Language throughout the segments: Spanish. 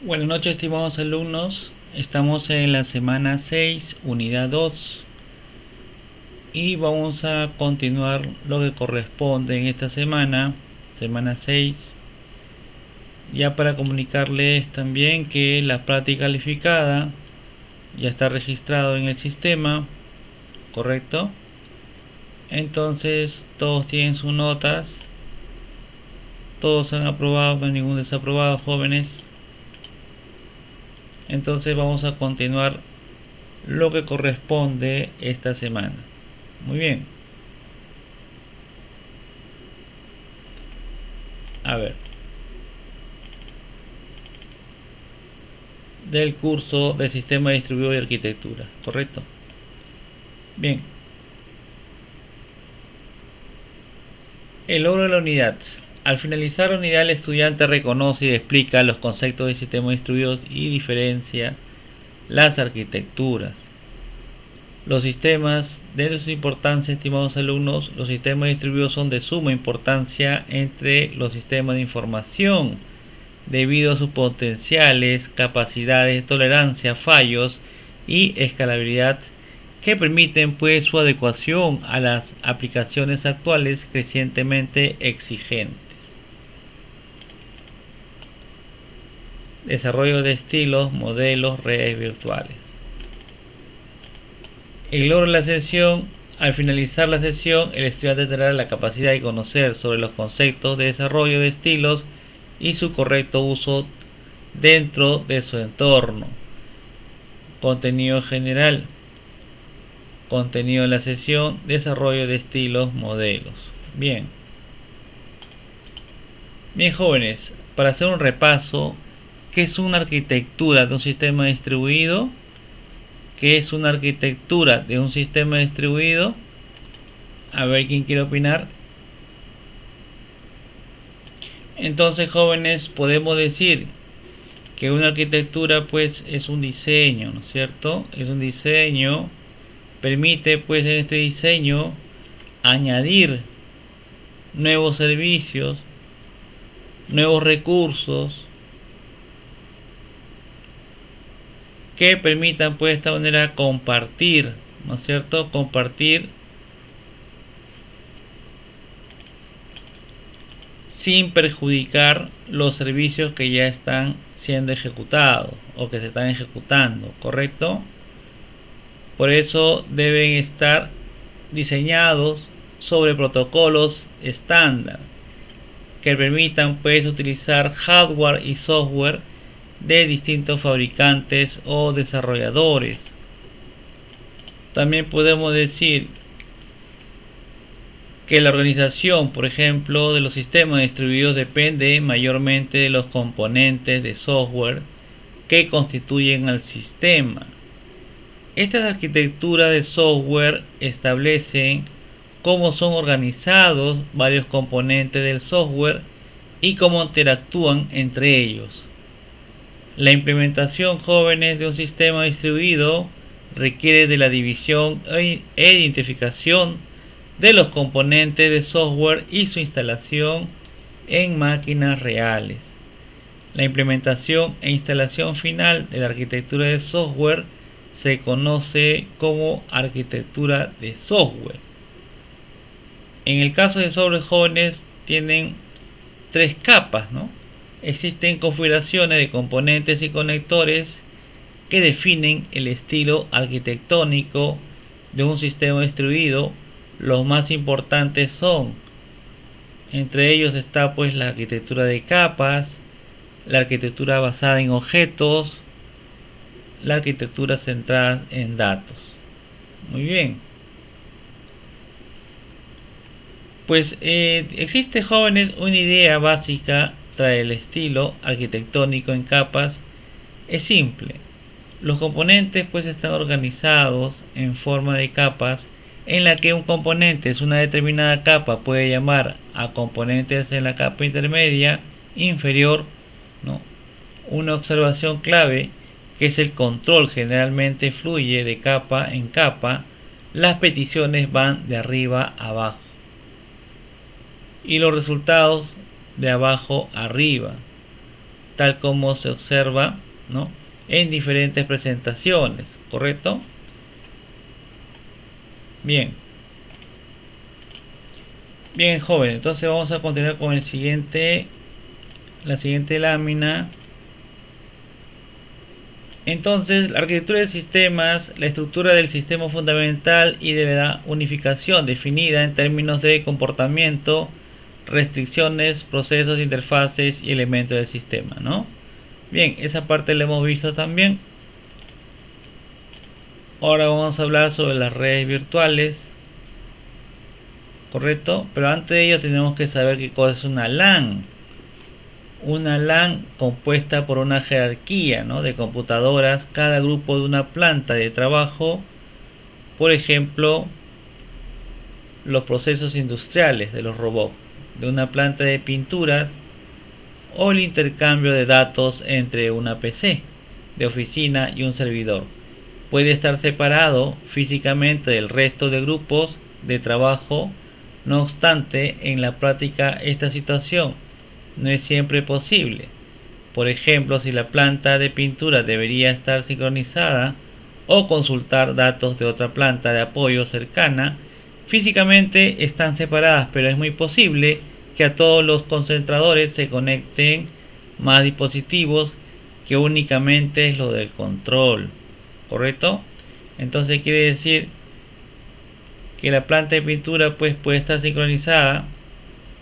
Buenas noches, estimados alumnos. Estamos en la semana 6, unidad 2, y vamos a continuar lo que corresponde en esta semana 6, ya para comunicarles también que la práctica calificada ya está registrado en el sistema, ¿correcto? Entonces todos tienen sus notas, todos han aprobado, no hay ningún desaprobado, jóvenes. Entonces vamos a continuar lo que corresponde esta semana. Muy bien. A ver. Del curso de Sistema Distribuido y Arquitectura, ¿correcto? Bien. El logro de la unidad. Al finalizar la unidad, el estudiante reconoce y explica los conceptos de sistemas distribuidos y diferencia las arquitecturas. Los sistemas, de su importancia, estimados alumnos, los sistemas distribuidos son de suma importancia entre los sistemas de información, debido a sus potenciales, capacidades, tolerancia, fallos y escalabilidad que permiten pues su adecuación a las aplicaciones actuales crecientemente exigentes. Desarrollo de estilos, modelos, redes virtuales. El logro de la sesión. Al finalizar la sesión, el estudiante tendrá la capacidad de conocer sobre los conceptos de desarrollo de estilos y su correcto uso dentro de su entorno. Contenido general. Contenido de la sesión, desarrollo de estilos, modelos. Bien. Bien, jóvenes, para hacer un repaso, ¿qué es una arquitectura de un sistema distribuido? ¿Qué es una arquitectura de un sistema distribuido? A ver quién quiere opinar. Entonces, jóvenes, podemos decir que una arquitectura pues es un diseño, ¿no es cierto? Es un diseño, permite pues en este diseño añadir nuevos servicios, nuevos recursos que permitan pues de esta manera compartir, ¿no es cierto? Compartir sin perjudicar los servicios que ya están siendo ejecutados o que se están ejecutando, ¿correcto? Por eso deben estar diseñados sobre protocolos estándar que permitan pues utilizar hardware y software de distintos fabricantes o desarrolladores. También podemos decir que la organización, por ejemplo, de los sistemas distribuidos depende mayormente de los componentes de software que constituyen al sistema. Estas arquitecturas de software establecen cómo son organizados varios componentes del software y cómo interactúan entre ellos. La implementación, jóvenes, de un sistema distribuido requiere de la división e identificación de los componentes de software y su instalación en máquinas reales. La implementación e instalación final de la arquitectura de software se conoce como arquitectura de software. En el caso de software, jóvenes, tienen tres capas, ¿no? Existen configuraciones de componentes y conectores que definen el estilo arquitectónico de un sistema distribuido. Los más importantes son, entre ellos está pues la arquitectura de capas, la arquitectura basada en objetos, la arquitectura centrada en datos. Muy bien. Pues existe, jóvenes, una idea básica tras el estilo arquitectónico en capas. Es simple. Los componentes pues están organizados en forma de capas, en la que un componente es una determinada capa puede llamar a componentes en la capa intermedia inferior, ¿no? Una observación clave, que es el control, generalmente fluye de capa en capa. Las peticiones van de arriba a abajo y los resultados de abajo a arriba. tal como se observa, ¿no?, en diferentes presentaciones, ¿correcto? Bien, joven, entonces vamos a continuar con la siguiente lámina. Entonces, la arquitectura de sistemas, la estructura del sistema fundamental y de la unificación definida en términos de comportamiento, restricciones, procesos, interfaces y elementos del sistema, ¿no? Bien, esa parte la hemos visto también. Ahora vamos a hablar sobre las redes virtuales, ¿correcto? Pero antes de ello tenemos que saber qué cosa es una LAN. Una LAN compuesta por una jerarquía, ¿no?, de computadoras, cada grupo de una planta de trabajo, por ejemplo, los procesos industriales de los robots, de una planta de pinturas, o el intercambio de datos entre una PC de oficina y un servidor. Puede estar separado físicamente del resto de grupos de trabajo. No obstante, en la práctica esta situación no es siempre posible. Por ejemplo, si la planta de pintura debería estar sincronizada o consultar datos de otra planta de apoyo cercana, físicamente están separadas, pero es muy posible que a todos los concentradores se conecten más dispositivos que únicamente es lo del control, ¿correcto? Entonces quiere decir que la planta de pintura pues puede estar sincronizada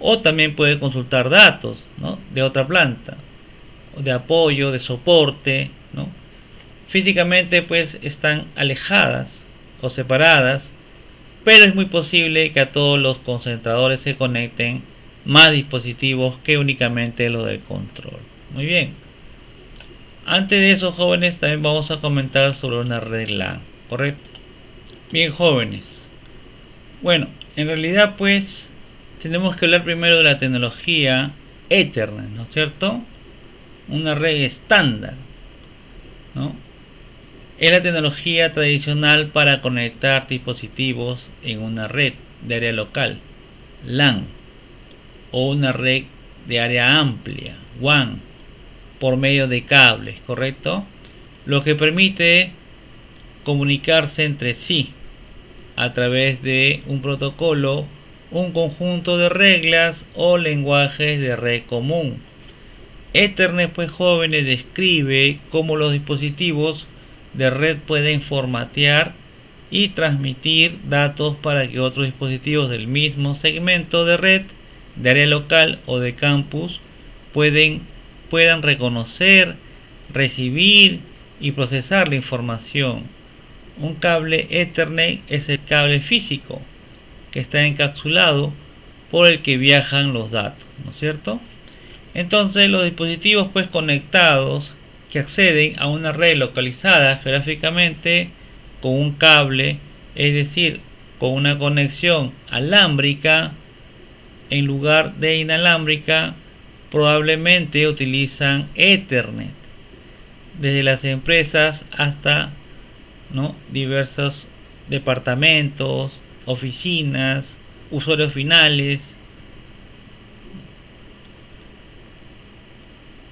o también puede consultar datos, ¿no?, de otra planta, de apoyo, de soporte, ¿no? Físicamente pues están alejadas o separadas, pero es muy posible que a todos los concentradores se conecten más dispositivos que únicamente los del control. Muy bien. Antes de eso, jóvenes, también vamos a comentar sobre una red LAN, ¿correcto? Bien, jóvenes. Bueno, en realidad pues tenemos que hablar primero de la tecnología Ethernet, ¿no es cierto? Una red estándar, ¿no? Es la tecnología tradicional para conectar dispositivos en una red de área local, LAN, o una red de área amplia, WAN, por medio de cables, ¿correcto? Lo que permite comunicarse entre sí a través de un protocolo, un conjunto de reglas o lenguajes de red común. Ethernet, pues, jóvenes, describe cómo los dispositivos de red pueden formatear y transmitir datos para que otros dispositivos del mismo segmento de red, de área local o de campus puedan reconocer, recibir y procesar la información. Un cable Ethernet es el cable físico que está encapsulado por el que viajan los datos, ¿no es cierto? Entonces los dispositivos pues conectados que acceden a una red localizada geográficamente con un cable, es decir, con una conexión alámbrica en lugar de inalámbrica, probablemente utilizan Ethernet, desde las empresas hasta, ¿no?, diversos departamentos, oficinas, usuarios finales.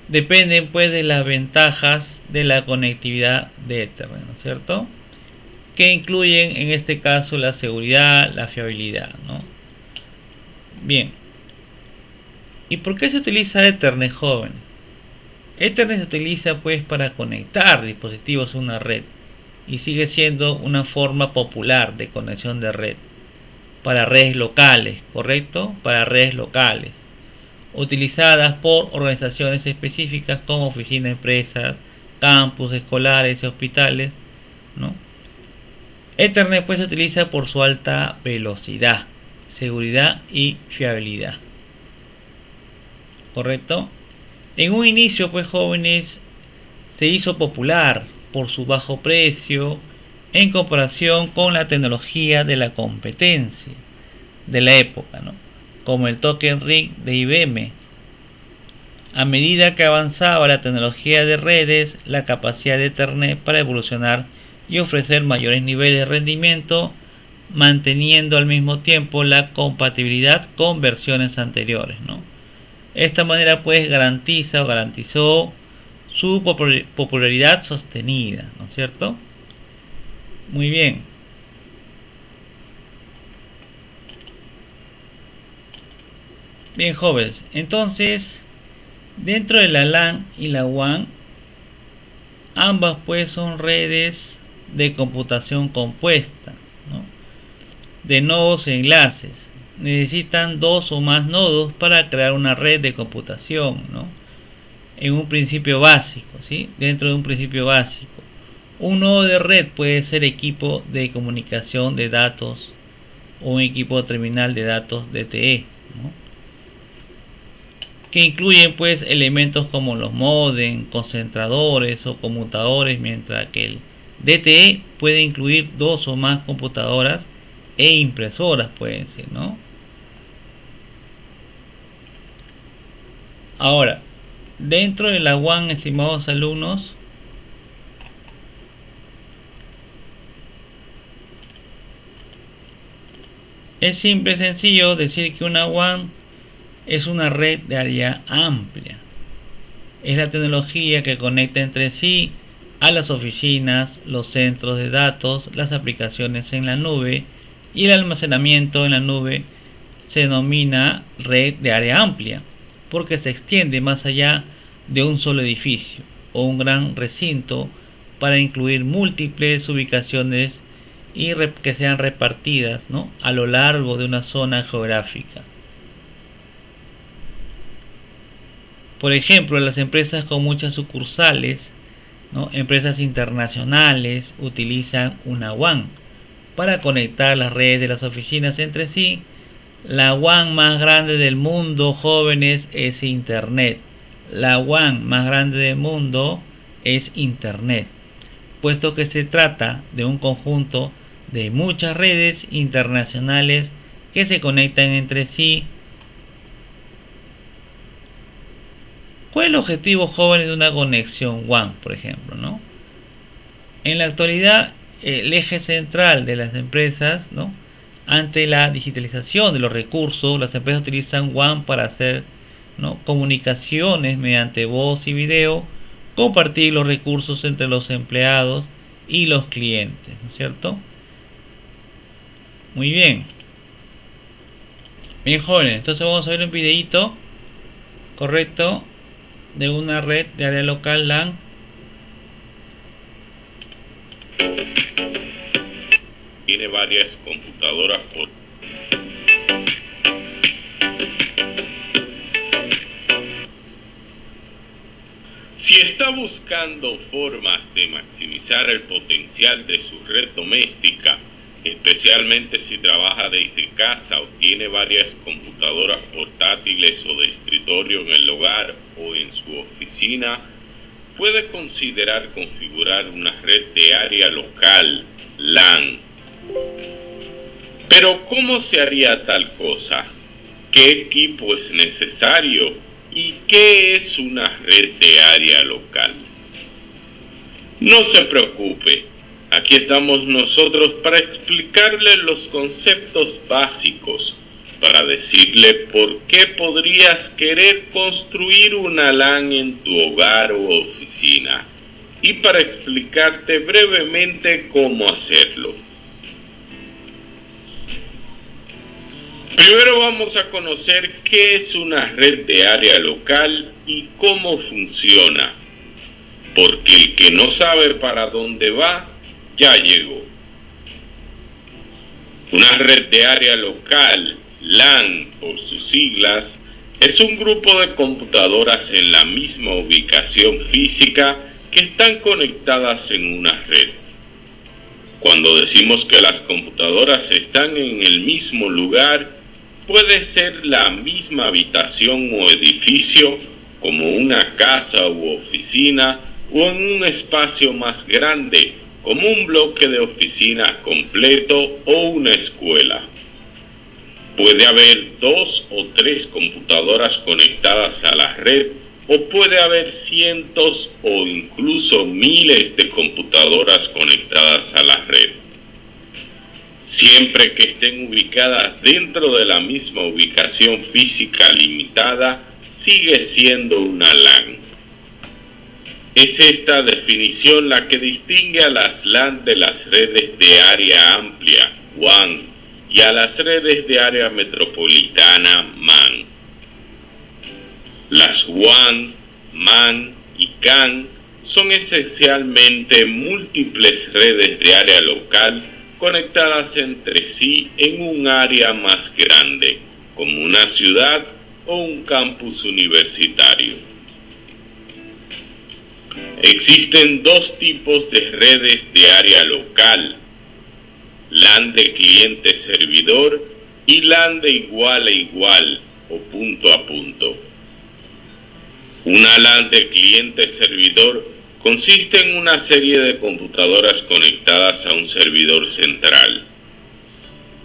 Dependen pues de las ventajas de la conectividad de Ethernet, ¿no es cierto?, que incluyen en este caso la seguridad, la fiabilidad, ¿no? Bien, ¿y por qué se utiliza Ethernet, joven? Ethernet se utiliza pues para conectar dispositivos a una red y sigue siendo una forma popular de conexión de red para redes locales, ¿correcto? Para redes locales, utilizadas por organizaciones específicas como oficinas de empresas, campus escolares y hospitales, ¿no? Ethernet pues se utiliza por su alta velocidad, seguridad y fiabilidad, ¿correcto? En un inicio pues, jóvenes, se hizo popular por su bajo precio en comparación con la tecnología de la competencia de la época, ¿no?, como el Token Ring de IBM. A medida que avanzaba la tecnología de redes, la capacidad de Ethernet para evolucionar y ofrecer mayores niveles de rendimiento, manteniendo al mismo tiempo la compatibilidad con versiones anteriores, ¿no? De esta manera pues garantiza o garantizó su popularidad sostenida, ¿no es cierto? Muy bien. Bien, jóvenes, entonces dentro de la LAN y la WAN, ambas pues son redes de computación compuesta, ¿no? De nodos e enlaces. Necesitan dos o más nodos para crear una red de computación, ¿no? En un principio básico, ¿sí? Dentro de un principio básico. Un nodo de red puede ser equipo de comunicación de datos o un equipo terminal de datos DTE, ¿no? Que incluyen pues elementos como los modems, concentradores o conmutadores, mientras que el DTE puede incluir dos o más computadoras e impresoras, pueden ser, ¿no? Ahora, dentro de la WAN, estimados alumnos, es simple y sencillo decir que una WAN es una red de área amplia. Es la tecnología que conecta entre sí a las oficinas, los centros de datos, las aplicaciones en la nube y el almacenamiento en la nube. Se denomina red de área amplia porque se extiende más allá de un solo edificio o un gran recinto para incluir múltiples ubicaciones y que sean repartidas, ¿no?, a lo largo de una zona geográfica. Por ejemplo, las empresas con muchas sucursales, ¿no?, empresas internacionales, utilizan una WAN para conectar las redes de las oficinas entre sí. La WAN más grande del mundo, jóvenes, es Internet. La WAN más grande del mundo es Internet, puesto que se trata de un conjunto de muchas redes internacionales que se conectan entre sí. ¿Cuál es el objetivo, jóvenes, de una conexión WAN, por ejemplo, ¿no? En la actualidad, el eje central de las empresas, ¿no?, ante la digitalización de los recursos, las empresas utilizan WAN para hacer, ¿no?, comunicaciones mediante voz y video, compartir los recursos entre los empleados y los clientes, ¿no es cierto? Muy bien. Bien, jóvenes, entonces vamos a ver un videito, correcto, de una red de área local LAN. Tiene varias computadoras por... Si está buscando formas de maximizar el potencial de su red doméstica, especialmente si trabaja desde casa o tiene varias computadoras portátiles o de escritorio en el hogar o en su oficina, puede considerar configurar una red de área local, LAN. Pero ¿cómo se haría tal cosa? ¿Qué equipo es necesario? ¿Y qué es una red de área local? No se preocupe, aquí estamos nosotros para explicarle los conceptos básicos, para decirle por qué podrías querer construir una LAN en tu hogar o oficina, y para explicarte brevemente cómo hacerlo. Primero vamos a conocer qué es una red de área local y cómo funciona, porque el que no sabe para dónde va, ya llegó. Una red de área local, LAN por sus siglas, es un grupo de computadoras en la misma ubicación física que están conectadas en una red. Cuando decimos que las computadoras están en el mismo lugar, puede ser la misma habitación o edificio, como una casa u oficina, o en un espacio más grande, como un bloque de oficina completo o una escuela. Puede haber 2 o 3 computadoras conectadas a la red, o puede haber cientos o incluso miles de computadoras conectadas a la red. Siempre que estén ubicadas dentro de la misma ubicación física limitada, sigue siendo una LAN. Es esta definición la que distingue a las LAN de las redes de área amplia, WAN, y a las redes de área metropolitana, MAN. Las WAN, MAN y CAN son esencialmente múltiples redes de área local conectadas entre sí en un área más grande, como una ciudad o un campus universitario. Existen dos tipos de redes de área local: LAN de cliente-servidor y LAN de igual a igual o punto a punto. Una LAN de cliente-servidor consiste en una serie de computadoras conectadas a un servidor central.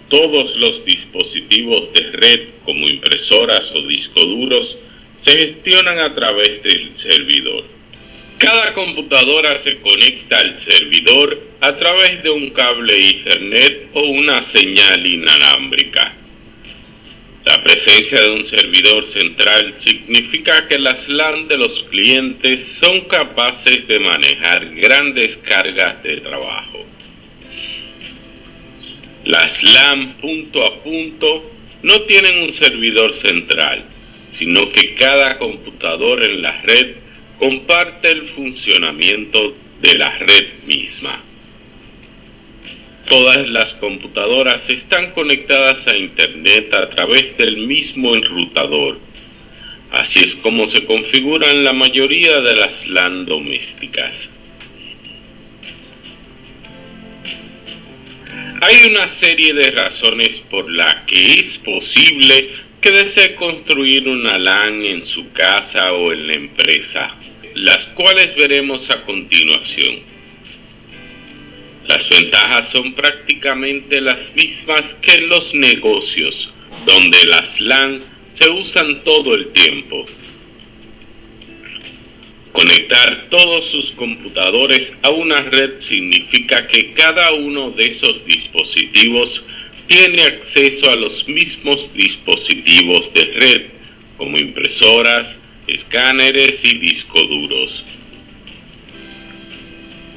Todos los dispositivos de red, como impresoras o discos duros, se gestionan a través del servidor. Cada computadora se conecta al servidor a través de un cable Ethernet o una señal inalámbrica. La presencia de un servidor central significa que las LAN de los clientes son capaces de manejar grandes cargas de trabajo. Las LAN punto a punto no tienen un servidor central, sino que cada computador en la red comparte el funcionamiento de la red misma. Todas las computadoras están conectadas a Internet a través del mismo enrutador. Así es como se configuran la mayoría de las LAN domésticas. Hay una serie de razones por las que es posible que desee construir una LAN en su casa o en la empresa, las cuales veremos a continuación. Las ventajas son prácticamente las mismas que en los negocios, donde las LAN se usan todo el tiempo. Conectar todos sus computadores a una red significa que cada uno de esos dispositivos tiene acceso a los mismos dispositivos de red, como impresoras, escáneres y discos duros.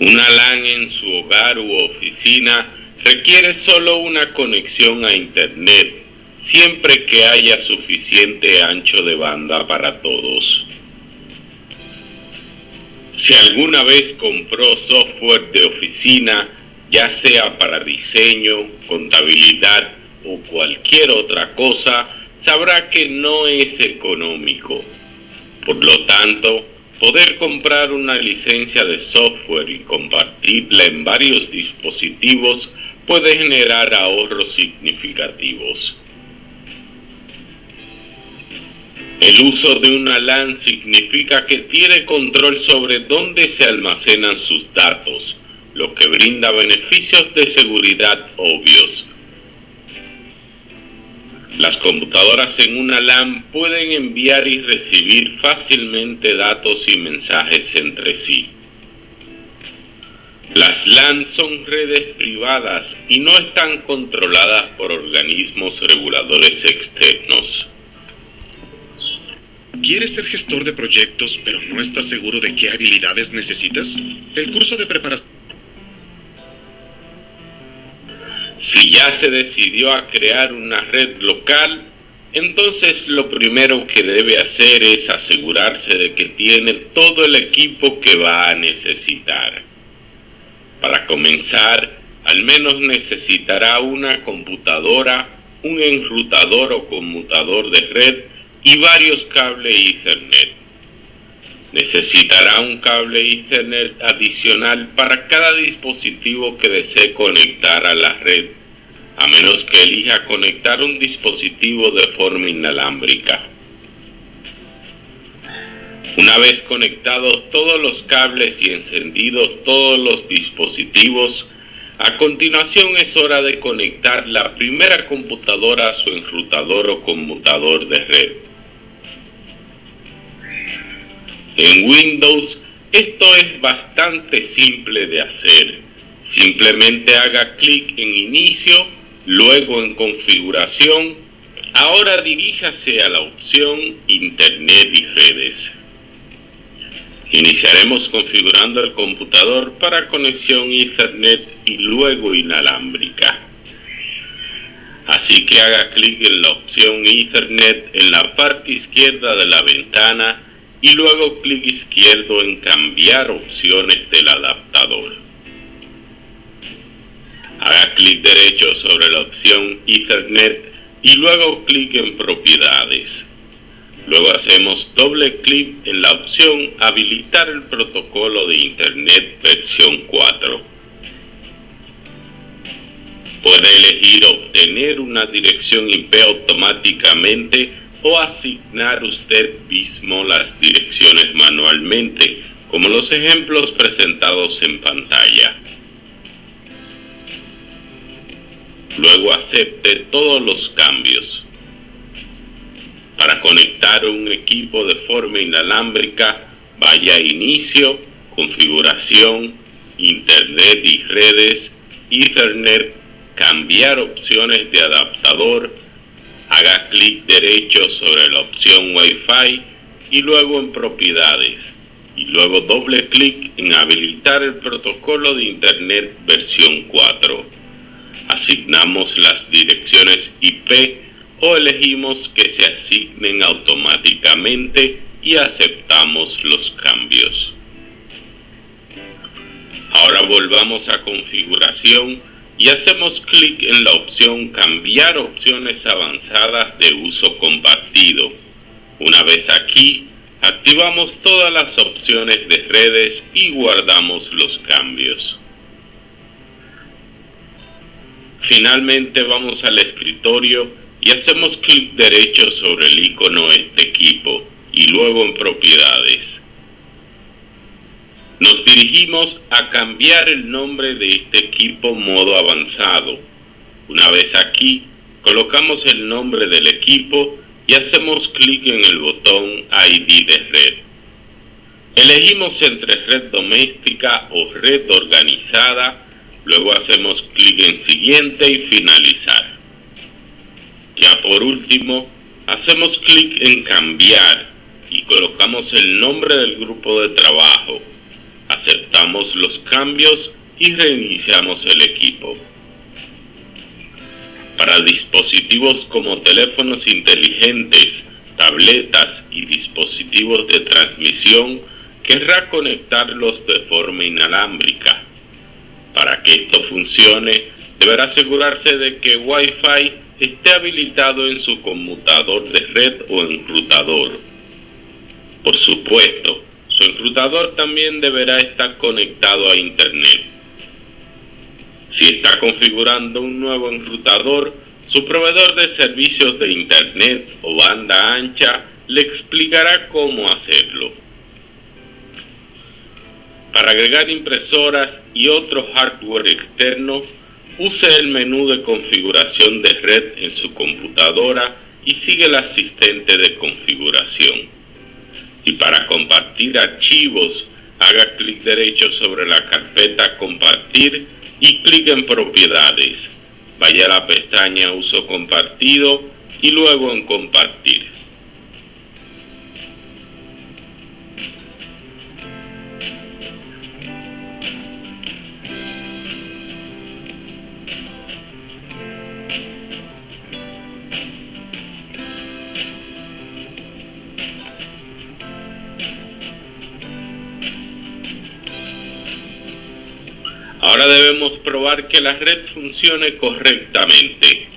Una LAN en su hogar u oficina requiere solo una conexión a Internet, siempre que haya suficiente ancho de banda para todos. Si alguna vez compró software de oficina, ya sea para diseño, contabilidad o cualquier otra cosa, sabrá que no es económico. Por lo tanto, poder comprar una licencia de software y compartirla en varios dispositivos puede generar ahorros significativos. El uso de una LAN significa que tiene control sobre dónde se almacenan sus datos, lo que brinda beneficios de seguridad obvios. Las computadoras en una LAN pueden enviar y recibir fácilmente datos y mensajes entre sí. Las LAN son redes privadas y no están controladas por organismos reguladores externos. ¿Quieres ser gestor de proyectos, pero no estás seguro de qué habilidades necesitas? El curso de preparación. Si ya se decidió a crear una red local, entonces lo primero que debe hacer es asegurarse de que tiene todo el equipo que va a necesitar. Para comenzar, al menos necesitará una computadora, un enrutador o conmutador de red y varios cables Ethernet. Necesitará un cable Ethernet adicional para cada dispositivo que desee conectar a la red, a menos que elija conectar un dispositivo de forma inalámbrica. Una vez conectados todos los cables y encendidos todos los dispositivos, a continuación es hora de conectar la primera computadora a su enrutador o conmutador de red. En Windows esto es bastante simple de hacer. Simplemente haga clic en Inicio, luego en Configuración, Ahora diríjase a la opción Internet y redes. Iniciaremos configurando el computador para conexión Ethernet y luego inalámbrica. Así que haga clic en la opción Ethernet en la parte izquierda de la ventana y luego clic izquierdo en cambiar opciones del adaptador. Haga clic derecho sobre la opción Ethernet y luego clic en propiedades. Luego hacemos doble clic en la opción habilitar el protocolo de Internet versión 4. Puede elegir obtener una dirección IP automáticamente o asignar usted mismo las direcciones manualmente, como los ejemplos presentados en pantalla. Luego acepte todos los cambios. Para conectar un equipo de forma inalámbrica, vaya a Inicio, Configuración, Internet y redes, Ethernet, cambiar opciones de adaptador, haga clic derecho sobre la opción Wi-Fi y luego en Propiedades, y luego doble clic en habilitar el protocolo de Internet versión 4. Asignamos las direcciones IP o elegimos que se asignen automáticamente y aceptamos los cambios. Ahora volvamos a configuración y hacemos clic en la opción cambiar opciones avanzadas de uso compartido. Una vez aquí, activamos todas las opciones de redes y guardamos los cambios. Finalmente vamos al escritorio y hacemos clic derecho sobre el icono Este equipo y luego en Propiedades. Nos dirigimos a cambiar el nombre de este equipo modo avanzado. Una vez aquí, colocamos el nombre del equipo y hacemos clic en el botón ID de red. Elegimos entre red doméstica o red organizada, luego hacemos clic en Siguiente y Finalizar. Ya por último, hacemos clic en Cambiar y colocamos el nombre del grupo de trabajo. Aceptamos los cambios y reiniciamos el equipo. Para dispositivos como teléfonos inteligentes, tabletas y dispositivos de transmisión, querrá conectarlos de forma inalámbrica. Para que esto funcione, deberá asegurarse de que Wi-Fi esté habilitado en su conmutador de red o enrutador. Por supuesto, su enrutador también deberá estar conectado a Internet. Si está configurando un nuevo enrutador, su proveedor de servicios de Internet o banda ancha le explicará cómo hacerlo. Para agregar impresoras y otro hardware externo, use el menú de configuración de red en su computadora y sigue el asistente de configuración. Y para compartir archivos, haga clic derecho sobre la carpeta Compartir y clic en Propiedades. Vaya a la pestaña Uso compartido y luego en Compartir. Ahora debemos probar que la red funcione correctamente.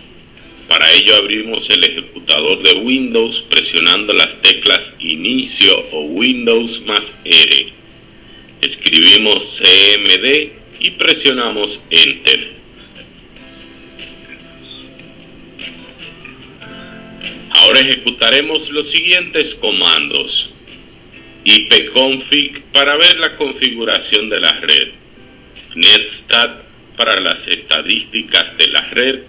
Para ello abrimos el ejecutador de Windows presionando las teclas Inicio o Windows más R. Escribimos CMD y presionamos Enter. Ahora ejecutaremos los siguientes comandos. ipconfig para ver la configuración de la red. Netstat para las estadísticas de la red.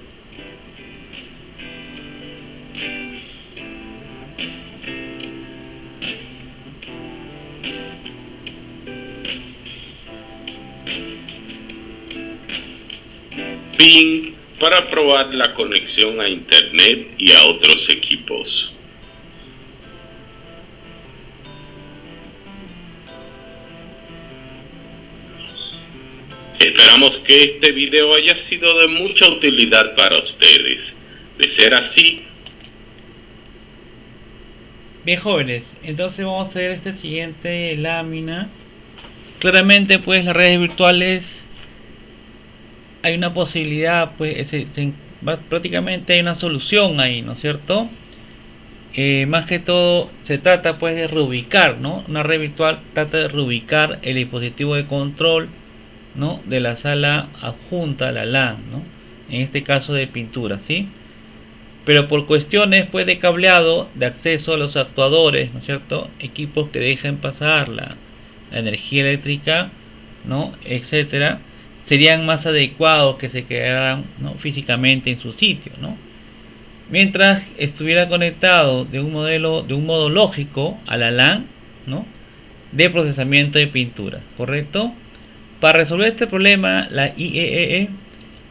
Ping para probar la conexión a Internet y a otros equipos. Esperamos que este video haya sido de mucha utilidad para ustedes. De ser así, bien, jóvenes, entonces vamos a ver esta siguiente lámina. Claramente, pues las redes virtuales hay una posibilidad, pues prácticamente hay una solución ahí, ¿no es cierto? Más que todo se trata pues de reubicar, ¿no? Una red virtual trata de reubicar el dispositivo de control, ¿no?, de la sala adjunta a la LAN, ¿no?, en este caso de pintura, ¿sí? Pero por cuestiones pues de cableado, de acceso a los actuadores, ¿no es cierto?, equipos que dejen pasar la energía eléctrica, ¿no?, etcétera, serían más adecuados que se quedaran, ¿no?, físicamente en su sitio, ¿no?, mientras estuviera conectado de un modo lógico a la LAN, ¿no?, de procesamiento de pintura, ¿correcto? Para resolver este problema, la IEEE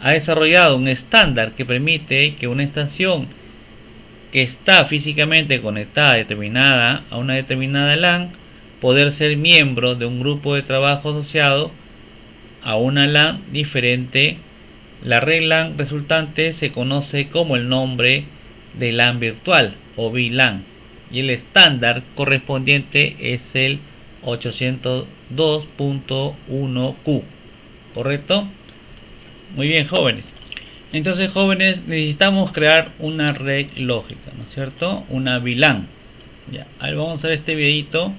ha desarrollado un estándar que permite que una estación que está físicamente conectada a una determinada LAN poder ser miembro de un grupo de trabajo asociado a una LAN diferente. La red LAN resultante se conoce como el nombre de LAN virtual o VLAN y el estándar correspondiente es el 802.1Q, ¿correcto? Muy bien, jóvenes. Entonces, jóvenes, necesitamos crear una red lógica, ¿no es cierto? Una VLAN. Ya, a ver, vamos a ver este videito.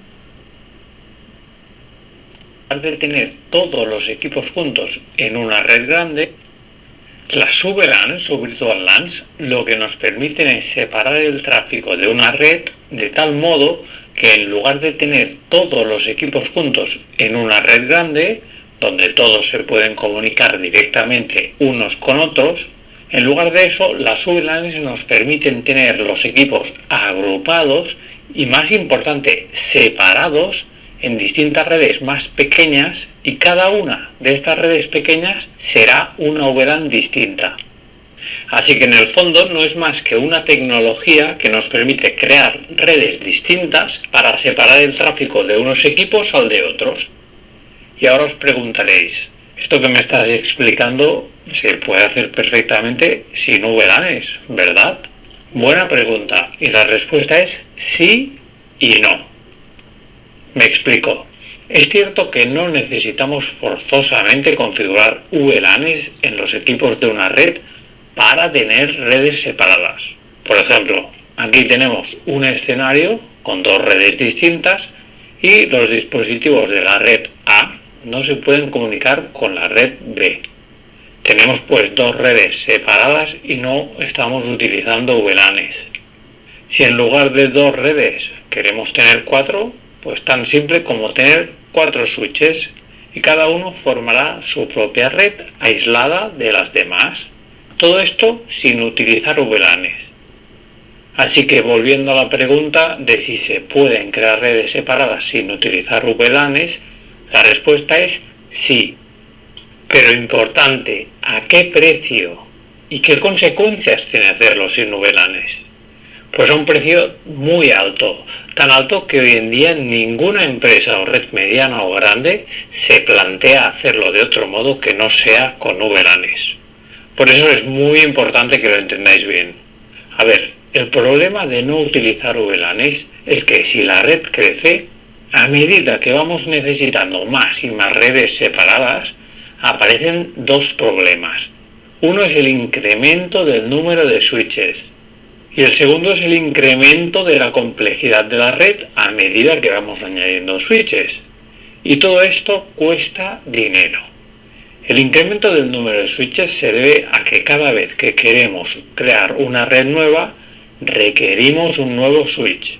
De tener todos los equipos juntos en una red grande, las VLANs o Virtual LANs lo que nos permiten es separar el tráfico de una red de tal modo que en lugar de tener todos los equipos juntos en una red grande, donde todos se pueden comunicar directamente unos con otros, en lugar de eso, las VLANs nos permiten tener los equipos agrupados y, más importante, separados en distintas redes más pequeñas, y cada una de estas redes pequeñas será una VLAN distinta. Así que en el fondo no es más que una tecnología que nos permite crear redes distintas para separar el tráfico de unos equipos al de otros. Y ahora os preguntaréis, esto que me estás explicando se puede hacer perfectamente sin VLANs, ¿verdad? Buena pregunta, y la respuesta es sí y no. Me explico. Es cierto que no necesitamos forzosamente configurar VLANs en los equipos de una red para tener redes separadas. Por ejemplo, aquí tenemos un escenario con dos redes distintas y los dispositivos de la red A no se pueden comunicar con la red B. Tenemos pues dos redes separadas y no estamos utilizando VLANs. Si en lugar de dos redes queremos tener cuatro, pues tan simple como tener 4 switches y cada uno formará su propia red aislada de las demás. Todo esto sin utilizar VLANs. Así que volviendo a la pregunta de si se pueden crear redes separadas sin utilizar VLANs, la respuesta es sí. Pero importante, ¿a qué precio? ¿Y qué consecuencias tiene hacerlo sin VLANs? Pues a un precio muy alto, tan alto que hoy en día ninguna empresa o red mediana o grande se plantea hacerlo de otro modo que no sea con VLANs. Por eso es muy importante que lo entendáis bien. A ver, el problema de no utilizar VLANs es que si la red crece, a medida que vamos necesitando más y más redes separadas, aparecen dos problemas. Uno es el incremento del número de switches y el segundo es el incremento de la complejidad de la red a medida que vamos añadiendo switches. Y todo esto cuesta dinero. El incremento del número de switches se debe a que cada vez que queremos crear una red nueva, requerimos un nuevo switch.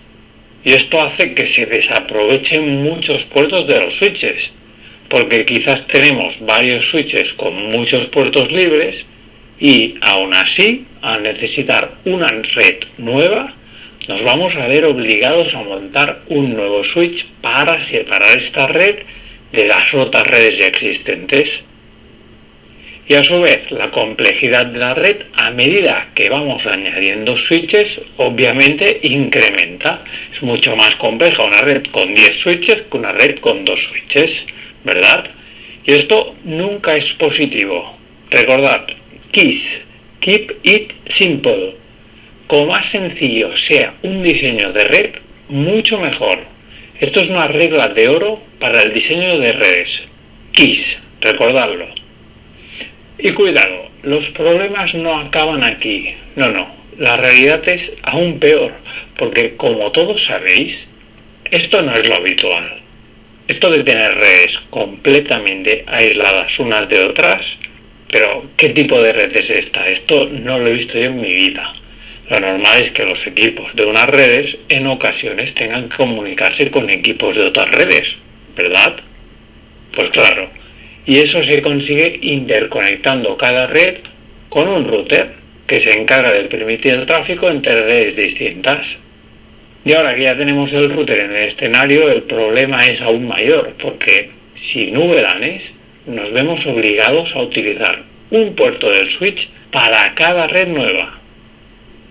Y esto hace que se desaprovechen muchos puertos de los switches, porque quizás tenemos varios switches con muchos puertos libres y aún así, al necesitar una red nueva, nos vamos a ver obligados a montar un nuevo switch para separar esta red de las otras redes ya existentes. Y a su vez, la complejidad de la red, a medida que vamos añadiendo switches, obviamente incrementa. Es mucho más compleja una red con 10 switches que una red con 2 switches, ¿verdad? Y esto nunca es positivo. Recordad, KISS, Keep It Simple. Como más sencillo sea un diseño de red, mucho mejor. Esto es una regla de oro para el diseño de redes. KISS, recordadlo. Y cuidado, los problemas no acaban aquí. No, la realidad es aún peor, porque como todos sabéis, esto no es lo habitual. Esto de tener redes completamente aisladas unas de otras, pero ¿qué tipo de red es esta? Esto no lo he visto yo en mi vida. Lo normal es que los equipos de unas redes en ocasiones tengan que comunicarse con equipos de otras redes, ¿verdad? Pues claro, y eso se consigue interconectando cada red con un router que se encarga de permitir el tráfico entre redes distintas. Y ahora que ya tenemos el router en el escenario, el problema es aún mayor, porque sin VLANs nos vemos obligados a utilizar un puerto del switch para cada red nueva.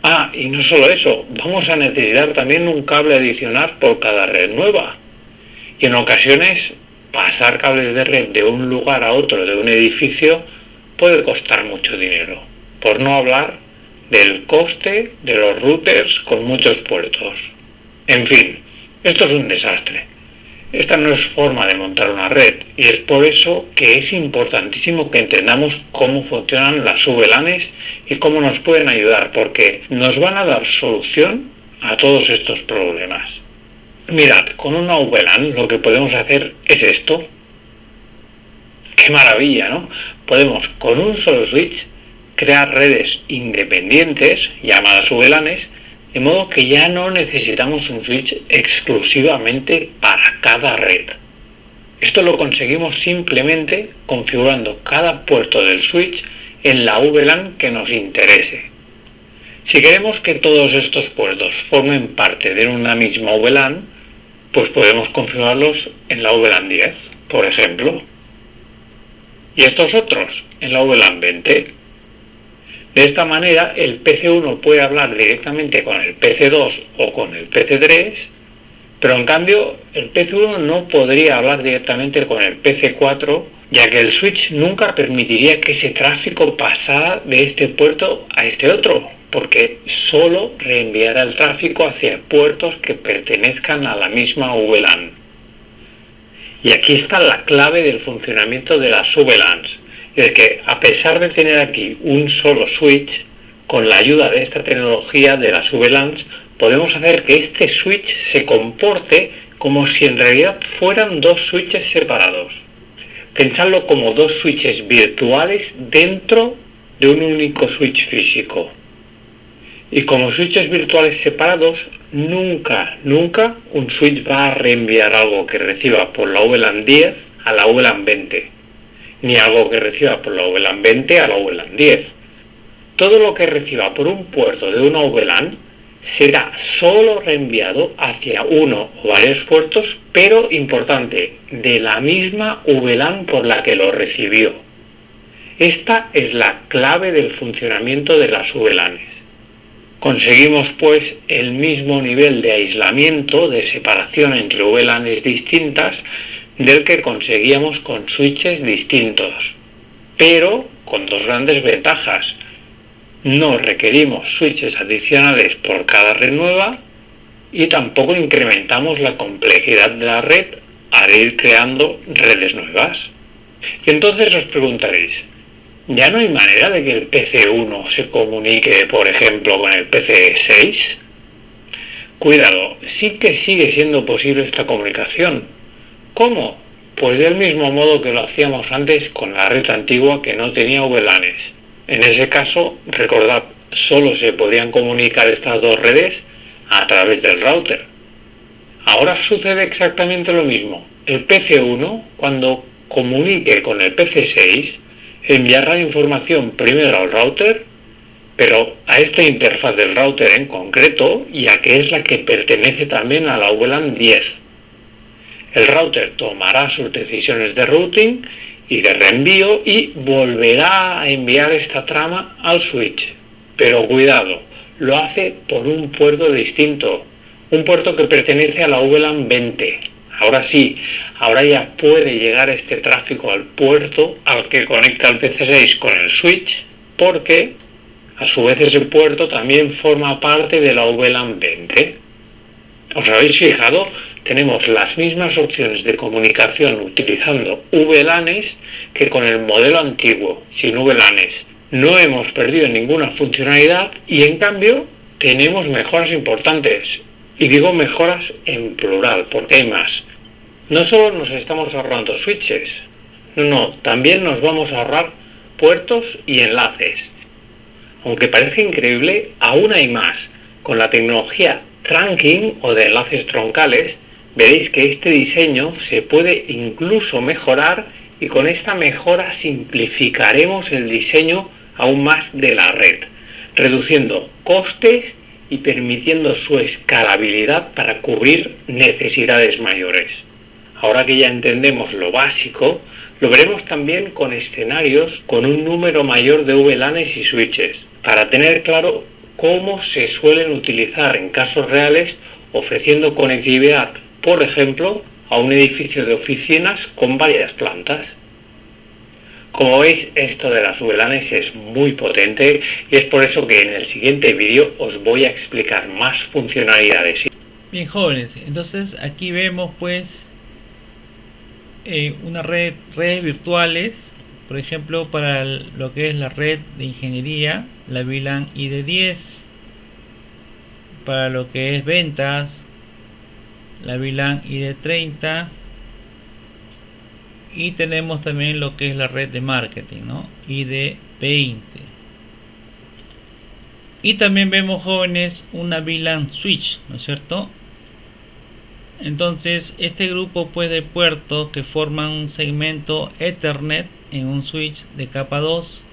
Ah, y no solo eso, vamos a necesitar también un cable adicional por cada red nueva. Y en ocasiones, pasar cables de red de un lugar a otro de un edificio puede costar mucho dinero. Por no hablar del coste de los routers con muchos puertos. En fin, esto es un desastre. Esta no es forma de montar una red, y es por eso que es importantísimo que entendamos cómo funcionan las VLANs y cómo nos pueden ayudar, porque nos van a dar solución a todos estos problemas. Mirad, con una VLAN lo que podemos hacer es esto. ¡Qué maravilla!, ¿no? Podemos con un solo switch crear redes independientes, llamadas VLANs, de modo que ya no necesitamos un switch exclusivamente para cada red. Esto lo conseguimos simplemente configurando cada puerto del switch en la VLAN que nos interese. Si queremos que todos estos puertos formen parte de una misma VLAN, pues podemos configurarlos en la VLAN 10, por ejemplo. Y estos otros en la VLAN 20. De esta manera, el PC1 puede hablar directamente con el PC2 o con el PC3, pero en cambio el PC1 no podría hablar directamente con el PC4, ya que el switch nunca permitiría que ese tráfico pasara de este puerto a este otro, porque solo reenviará el tráfico hacia puertos que pertenezcan a la misma VLAN. Y aquí está la clave del funcionamiento de las VLANs. Es que a pesar de tener aquí un solo switch, con la ayuda de esta tecnología de las VLANs, podemos hacer que este switch se comporte como si en realidad fueran dos switches separados. Pensadlo como dos switches virtuales dentro de un único switch físico. Y como switches virtuales separados, nunca un switch va a reenviar algo que reciba por la VLAN 10 a la VLAN 20. Ni algo que reciba por la VLAN 20 a la VLAN 10. Todo lo que reciba por un puerto de una VLAN será solo reenviado hacia uno o varios puertos, pero importante, de la misma VLAN por la que lo recibió. Esta es la clave del funcionamiento de las VLANs. Conseguimos pues el mismo nivel de aislamiento, de separación entre VLANs distintas, del que conseguíamos con switches distintos, pero con dos grandes ventajas. No requerimos switches adicionales por cada red nueva y tampoco incrementamos la complejidad de la red al ir creando redes nuevas. Y entonces os preguntaréis, ¿ya no hay manera de que el PC1 se comunique, por ejemplo, con el PC6? Cuidado, sí que sigue siendo posible esta comunicación. ¿Cómo? Pues del mismo modo que lo hacíamos antes con la red antigua que no tenía VLANs. En ese caso, recordad, solo se podían comunicar estas dos redes a través del router. Ahora sucede exactamente lo mismo. El PC1, cuando comunique con el PC6, enviará información primero al router, pero a esta interfaz del router en concreto, ya que es la que pertenece también a la VLAN 10. El router tomará sus decisiones de routing y de reenvío y volverá a enviar esta trama al switch. Pero cuidado, lo hace por un puerto distinto, un puerto que pertenece a la VLAN 20. Ahora sí, ahora ya puede llegar este tráfico al puerto al que conecta el PC6 con el switch, porque a su vez ese puerto también forma parte de la VLAN 20. ¿Os habéis fijado? Tenemos las mismas opciones de comunicación utilizando VLANs que con el modelo antiguo, sin VLANs. No hemos perdido ninguna funcionalidad y en cambio tenemos mejoras importantes. Y digo mejoras en plural, porque hay más. No solo nos estamos ahorrando switches, no, también nos vamos a ahorrar puertos y enlaces. Aunque parece increíble, aún hay más. Con la tecnología trunking o de enlaces troncales, veréis que este diseño se puede incluso mejorar y con esta mejora simplificaremos el diseño aún más de la red, reduciendo costes y permitiendo su escalabilidad para cubrir necesidades mayores. Ahora que ya entendemos lo básico, lo veremos también con escenarios con un número mayor de VLANs y switches, para tener claro cómo se suelen utilizar en casos reales, ofreciendo conectividad, por ejemplo, a un edificio de oficinas con varias plantas. Como veis, esto de las VLANs es muy potente y es por eso que en el siguiente vídeo os voy a explicar más funcionalidades. Bien, jóvenes, entonces aquí vemos pues una redes virtuales, por ejemplo para lo que es la red de ingeniería, la VLAN ID10, para lo que es ventas, la VLAN ID30, y tenemos también lo que es la red de marketing, ¿no? ID20. Y también vemos, jóvenes, una VLAN switch, ¿no es cierto? Entonces este grupo pues de puertos que forman un segmento Ethernet en un switch de capa 2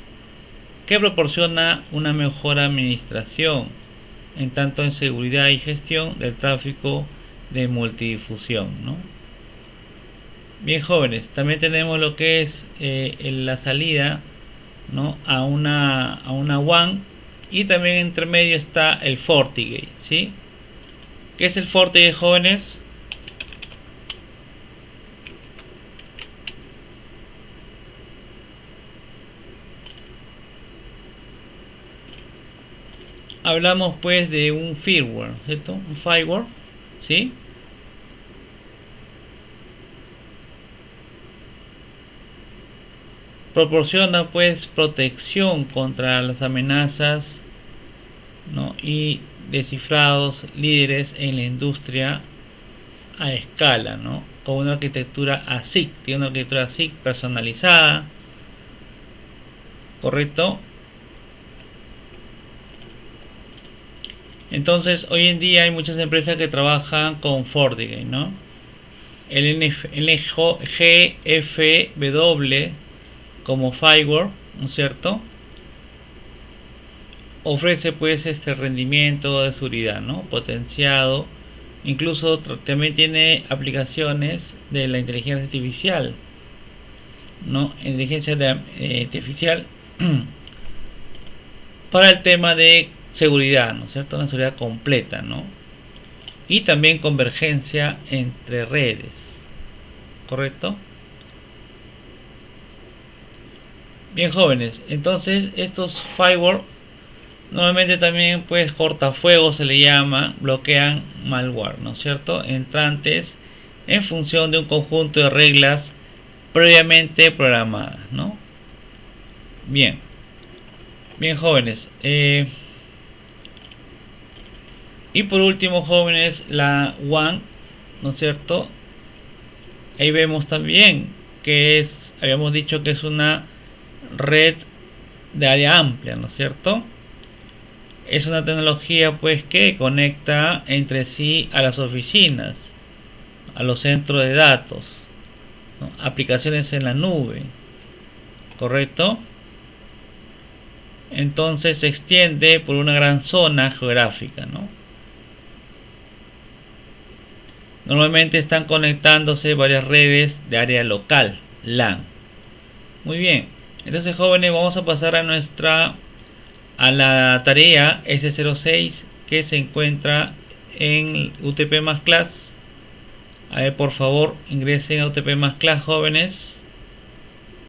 que proporciona una mejor administración en tanto en seguridad y gestión del tráfico de multidifusión, ¿no? Bien, jóvenes, también tenemos lo que es la salida, ¿no?, a una WAN, y también entre medio está el FortiGate, ¿sí? ¿Qué es el FortiGate, jóvenes? Hablamos pues de un firmware, ¿cierto? Un firewall, ¿sí? Proporciona pues protección contra las amenazas, ¿no?, y descifrados líderes en la industria a escala, ¿no?, con una arquitectura ASIC, tiene una arquitectura ASIC personalizada, ¿correcto? Entonces hoy en día hay muchas empresas que trabajan con FortiGate, ¿no? El GFW como firewall, ¿no es cierto?, ofrece pues este rendimiento de seguridad, ¿no?, potenciado. Incluso también tiene aplicaciones de la inteligencia artificial, ¿no?, inteligencia artificial para el tema de seguridad, ¿no es cierto?, una seguridad completa, ¿no?, y también convergencia entre redes, ¿correcto? Bien, jóvenes, entonces estos firewall normalmente también pues cortafuegos se le llama, bloquean malware, ¿no es cierto?, entrantes en función de un conjunto de reglas previamente programadas, ¿no? Bien, jóvenes, y por último, jóvenes, la WAN, ¿no es cierto? Ahí vemos también que habíamos dicho que es una red de área amplia, ¿no es cierto? Es una tecnología pues que conecta entre sí a las oficinas, a los centros de datos, ¿no?, aplicaciones en la nube, ¿correcto? Entonces se extiende por una gran zona geográfica, ¿no? Normalmente están conectándose varias redes de área local, LAN. Muy bien, entonces jóvenes, vamos a pasar a la tarea S06 que se encuentra en UTP más class. A ver, por favor, ingresen a UTP más class, jóvenes.